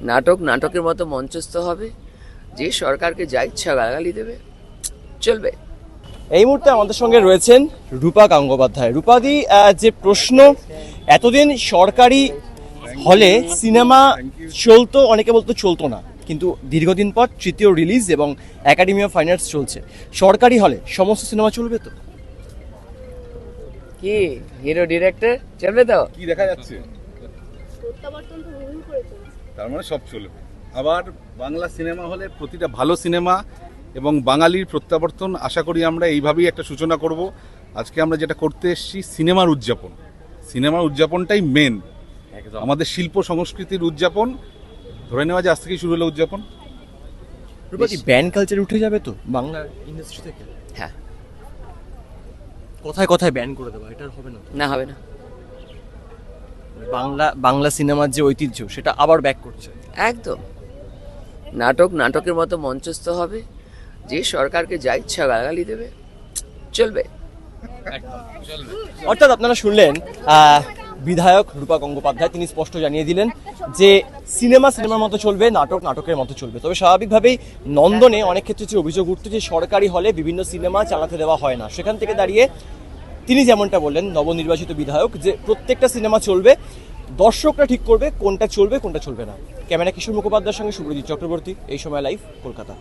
নাটক নাটকের মতো মঞ্চস্থ হবে, যে সরকারকে যা ইচ্ছা গালাগালি দেবে, চলবে। এই মুহূর্তে আমাদের সঙ্গে রয়েছেন রূপা গঙ্গোপাধ্যায়। রূপাদি, যে প্রশ্ন, এতদিন সরকারি হলে সিনেমা চলতো, অনেকে বলতো চলতো না, কিন্তু দীর্ঘদিন পর তৃতীয় রিলিজ এবং একাডেমি অফ ফাইন আর্টস চলছে। সরকারি হলে সমস্ত সিনেমা চলবে তো? কি হিরো ডিরেক্টর চলবে তো? কি দেখা যাচ্ছে? তার মানে সব চলবে। আবার বাংলা সিনেমা হলে প্রতিটা ভালো সিনেমা এবং বাঙালির প্রত্যাবর্তন আশা করি আমরা এইভাবেই একটা সূচনা করব। আজকে আমরা যেটা করতে এসেছি সিনেমার উদযাপন, সিনেমার উদযাপনটাই মেন, আমাদের শিল্প সংস্কৃতির উদযাপন। ধরে নেওয়া যে আজ থেকেই শুরু হলো উদযাপন। রূপাদি, ব্যান্ড কালচার উঠে যাবে তো বাংলা ইন্ডাস্ট্রি থেকে? হ্যাঁ। কথায় কথায় ব্যান করে দেওয়া, এটা হবে না? না, হবে না। বাংলা সিনেমার যে ঐতিহ্য সেটা আবার ব্যাক করছে। একদম। নাটক নাটকের মতো মঞ্চস্থ হবে, যে সরকারকে যা ইচ্ছা গালাগালি দেবে, চলবে। অর্থাৎ আপনারা শুনলেন বিধায়ক রূপা গঙ্গোপাধ্যায়, তিনি স্পষ্ট জানিয়ে দিলেন যে সিনেমার মতো চলবে, নাটক নাটকের মতো চলবে। তবে স্বাভাবিকভাবেই নন্দনে অনেক ক্ষেত্রে যে অভিযোগ উঠতো যে সরকারি হলে বিভিন্ন সিনেমা চালাতে দেওয়া হয় না, সেখান থেকে দাঁড়িয়ে তিনি যেমনটা বললেন, নবনির্বাচিত বিধায়ক, যে প্রত্যেকটা সিনেমা চলবে, দর্শকরা ঠিক করবে কোনটা চলবে কোনটা চলবে না। ক্যামেরা কিশোর মুখোপাধ্যায়ের সঙ্গে সুব্রজিৎ চক্রবর্তী, এই সময় লাইভ, কলকাতা।